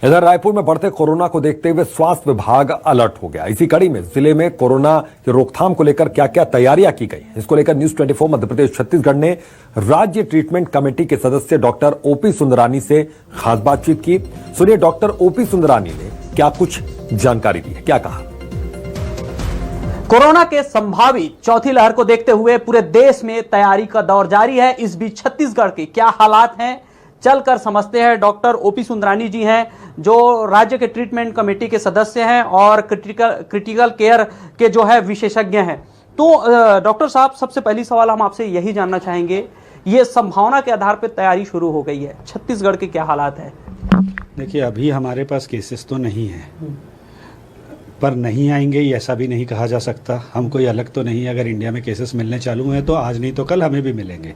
इधर रायपुर में बढ़ते कोरोना को देखते हुए स्वास्थ्य विभाग अलर्ट हो गया। इसी कड़ी में जिले में कोरोना की रोकथाम को लेकर क्या क्या तैयारियां की गई, इसको लेकर न्यूज 24 मध्य प्रदेश छत्तीसगढ़ ने राज्य ट्रीटमेंट कमेटी के सदस्य डॉक्टर ओपी सुंदरानी से खास बातचीत की। सुनिए डॉक्टर ओपी सुंदरानी ने क्या कुछ जानकारी दी है, क्या कहा। कोरोना के संभावित चौथी लहर को देखते हुए पूरे देश में तैयारी का दौर जारी है। इस बीच छत्तीसगढ़ के क्या हालात हैं चलकर समझते हैं। डॉक्टर ओपी सुंदरानी जी हैं जो राज्य के ट्रीटमेंट कमेटी के सदस्य हैं और क्रिटिकल केयर के जो है विशेषज्ञ हैं। तो डॉक्टर साहब, सबसे पहली सवाल हम आपसे यही जानना चाहेंगे, ये संभावना के आधार पर तैयारी शुरू हो गई है, छत्तीसगढ़ के क्या हालात है? देखिए, अभी हमारे पास केसेस तो नहीं है, पर नहीं आएंगे ऐसा भी नहीं कहा जा सकता। हम कोई अलग तो नहीं, अगर इंडिया में केसेस मिलने चालू हैं तो आज नहीं तो कल हमें भी मिलेंगे।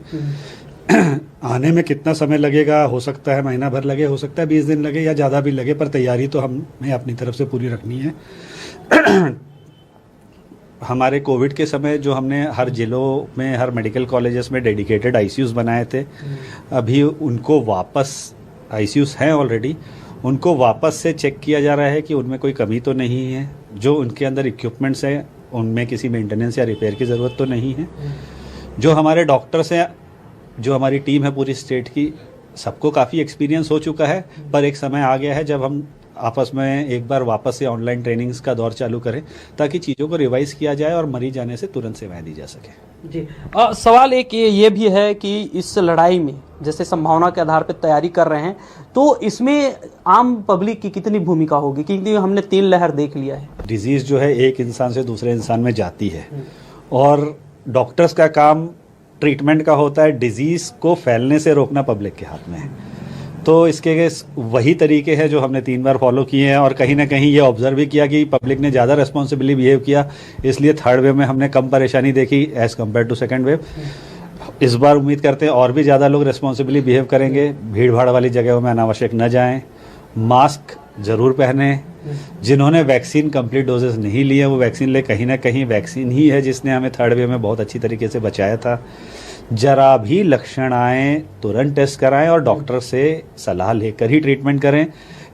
आने में कितना समय लगेगा, हो सकता है महीना भर लगे, हो सकता है 20 दिन लगे या ज़्यादा भी लगे, पर तैयारी तो हमें अपनी तरफ से पूरी रखनी है। हमारे कोविड के समय जो हमने हर जिलों में, हर मेडिकल कॉलेजेस में डेडिकेटेड आईसीयूज बनाए थे, अभी उनको वापस, आईसीयूज हैं ऑलरेडी, उनको वापस से चेक किया जा रहा है कि उनमें कोई कमी तो नहीं है। जो उनके अंदर इक्विपमेंट्स हैं उनमें किसी मेंटेनेंस या रिपेयर की ज़रूरत तो नहीं है। जो हमारे डॉक्टर्स हैं, जो हमारी टीम है पूरी स्टेट की, सबको काफ़ी एक्सपीरियंस हो चुका है, पर एक समय आ गया है जब हम आपस में एक बार वापस से ऑनलाइन ट्रेनिंग्स का दौर चालू करें ताकि चीज़ों को रिवाइज किया जाए और मरीज आने से तुरंत सेवाएं दी जा सके। जी, सवाल एक ये भी है कि इस लड़ाई में जैसे संभावना के आधार पर तैयारी कर रहे हैं, तो इसमें आम पब्लिक की कितनी भूमिका होगी, क्योंकि हमने 3 लहर देख लिया है। डिजीज़ जो है एक इंसान से दूसरे इंसान में जाती है और डॉक्टर्स का काम ट्रीटमेंट का होता है, डिजीज़ को फैलने से रोकना पब्लिक के हाथ में है। तो इसके वही तरीके हैं जो हमने 3 बार फॉलो किए हैं और कहीं ना कहीं ये ऑब्जर्व भी किया कि पब्लिक ने ज़्यादा रेस्पॉन्सिबली बिहेव किया, इसलिए थर्ड वेव में हमने कम परेशानी देखी as compare to second wave. इस बार उम्मीद करते हैं और भी ज़्यादा लोग रेस्पॉन्सिबली बिहेव करेंगे, भीड़ भाड़ वाली जगहों में अनावश्यक न जाएं, मास्क ज़रूर पहने। जिन्होंने वैक्सीन कंप्लीट डोजेस नहीं लिए वो वैक्सीन ले, कहीं ना कहीं वैक्सीन ही है जिसने हमें थर्ड वेव में बहुत अच्छी तरीके से बचाया था। जरा भी लक्षण आए तुरंत टेस्ट कराएं और डॉक्टर से सलाह लेकर ही ट्रीटमेंट करें,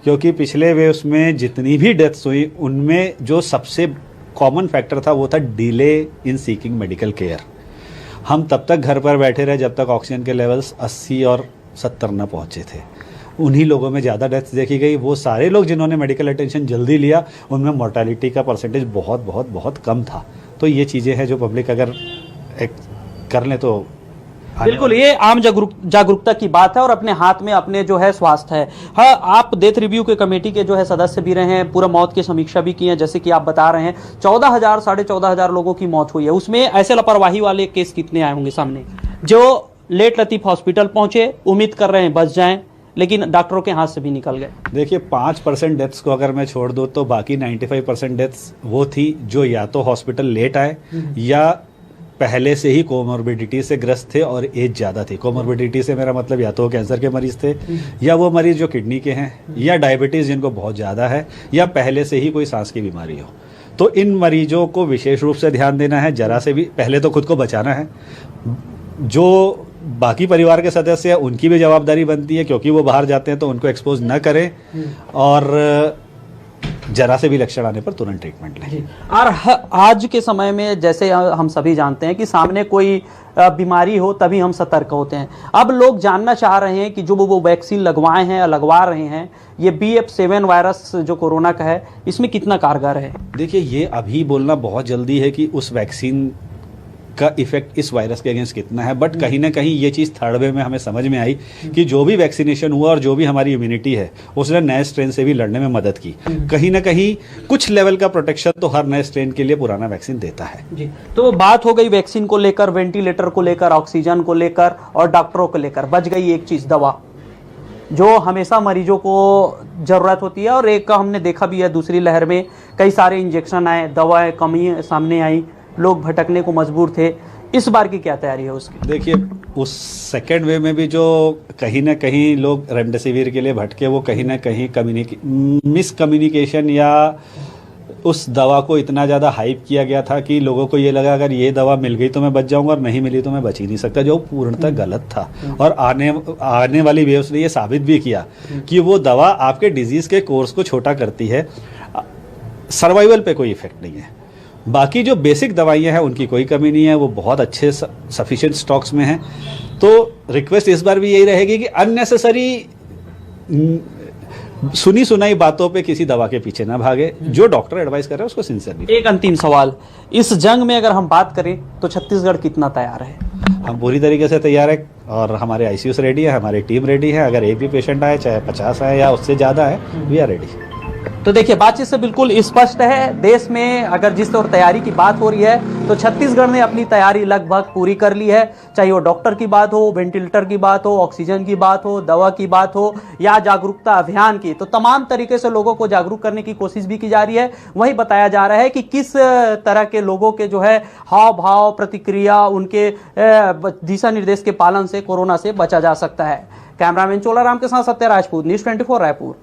क्योंकि पिछले वेव्स में जितनी भी डेथ्स हुई उनमें जो सबसे कॉमन फैक्टर था वो था delay in seeking medical care. हम तब तक घर पर बैठे रहे जब तक ऑक्सीजन के लेवल्स 80 और 70 न पहुँचे थे। उन्हीं लोगों में ज़्यादा डेथ्स देखी गई। वो सारे लोग जिन्होंने मेडिकल अटेंशन जल्दी लिया उनमें मोर्टालिटी का परसेंटेज बहुत बहुत बहुत कम था। तो ये चीज़ें हैं जो पब्लिक अगर एक कर लें तो बिल्कुल ये आम जागरूकता की बात है और अपने हाथ में अपने जो है स्वास्थ्य है। हाँ, आप डेथ रिव्यू के कमेटी के जो है सदस्य भी रहे हैं, पूरा मौत की समीक्षा भी की है। जैसे कि आप बता रहे हैं 14,000 साढ़े 14,000 लोगों की मौत हुई है, उसमें ऐसे लापरवाही वाले केस कितने आए होंगे सामने, जो लेट लतीफ हॉस्पिटल पहुंचे, उम्मीद कर रहे हैं बच जाएं, लेकिन डॉक्टरों के हाथ से भी निकल गए। देखिए, 5% डेथ्स को अगर मैं छोड़ दूं तो बाकी 95% डेथ्स वो थी जो या तो हॉस्पिटल लेट आए या पहले से ही कोमोर्बिडिटी से ग्रस्त थे और एज ज़्यादा थी। कोमोर्बिडिटी से मेरा मतलब या तो कैंसर के मरीज थे या वो मरीज जो किडनी के हैं या डायबिटीज़ जिनको बहुत ज़्यादा है या पहले से ही कोई सांस की बीमारी हो। तो इन मरीजों को विशेष रूप से ध्यान देना है। जरा से भी पहले तो खुद को बचाना है। जो बाकी परिवार के सदस्य हैं उनकी भी जवाबदारी बनती है, क्योंकि वो बाहर जाते हैं तो उनको एक्सपोज न करें और जरा से भी लक्षण आने पर तुरंत ट्रीटमेंट लें। और आज के समय में जैसे हम सभी जानते हैं कि सामने कोई बीमारी हो तभी हम सतर्क होते हैं। अब लोग जानना चाह रहे हैं कि जो वो वैक्सीन लगवाए हैं या लगवा रहे हैं, ये BF7 वायरस जो कोरोना का है, इसमें कितना कारगर है? देखिए, ये अभी बोलना बहुत जल्दी है कि उस वैक्सीन का इफेक्ट इस वायरस के अगेंस्ट कितना है, बट कहीं ना कहीं ये चीज़ थर्ड वेव में हमें समझ में आई कि जो भी वैक्सीनेशन हुआ और जो भी हमारी इम्यूनिटी है उसने नए स्ट्रेन से भी लड़ने में मदद की। कहीं ना कहीं कुछ लेवल का प्रोटेक्शन तो हर नए स्ट्रेन के लिए पुराना वैक्सीन देता है। जी, तो बात हो गई वैक्सीन को लेकर, वेंटिलेटर को लेकर, ऑक्सीजन को लेकर और डॉक्टरों को लेकर। बच गई एक चीज़, दवा, जो हमेशा मरीजों को ज़रूरत होती है। और एक हमने देखा भी है दूसरी लहर में कई सारे इंजेक्शन आए, दवाएं कमी सामने आई, लोग भटकने को मजबूर थे। इस बार की क्या तैयारी है उसकी? देखिए, उस सेकेंड वेव में भी जो कहीं ना कहीं लोग रेमडेसिविर के लिए भटके, वो कहीं ना कहीं मिसकम्युनिकेशन या उस दवा को इतना ज़्यादा हाइप किया गया था कि लोगों को ये लगा अगर ये दवा मिल गई तो मैं बच जाऊंगा और नहीं मिली तो मैं बच ही नहीं सकता, जो पूर्णतः गलत था। और आने वाली वेव्स ने ये साबित भी किया कि वो दवा आपके डिजीज के कोर्स को छोटा करती है, सर्वाइवल पे कोई इफेक्ट नहीं है। बाकी जो बेसिक दवाइयाँ हैं उनकी कोई कमी नहीं है, वो बहुत अच्छे सफिशिएंट स्टॉक्स में हैं। तो रिक्वेस्ट इस बार भी यही रहेगी कि अननेसेसरी सुनी सुनाई बातों पे किसी दवा के पीछे ना भागे, जो डॉक्टर एडवाइस कर रहे हैं उसको सिंसियरली। एक अंतिम सवाल, इस जंग में अगर हम बात करें तो छत्तीसगढ़ कितना तैयार है? हम पूरी तरीके से तैयार है और हमारे आईसीयूस रेडी है, हमारी टीम रेडी है। अगर एक भी पेशेंट आए, चाहे 50 आए या उससे ज़्यादा है, वी आर रेडी। तो देखिए, बातचीत से बिल्कुल स्पष्ट है, देश में अगर जिस तौर तैयारी की बात हो रही है तो छत्तीसगढ़ ने अपनी तैयारी लगभग पूरी कर ली है। चाहे वो डॉक्टर की बात हो, वेंटिलेटर की बात हो, ऑक्सीजन की बात हो, दवा की बात हो या जागरूकता अभियान की, तो तमाम तरीके से लोगों को जागरूक करने की कोशिश भी की जा रही है। वहीं बताया जा रहा है कि किस तरह के लोगों के जो है हाव भाव, प्रतिक्रिया, उनके दिशा निर्देश के पालन से कोरोना से बचा जा सकता है। कैमरामैन चोलाराम के साथ सत्य राजपूत, न्यूज़ 24 रायपुर।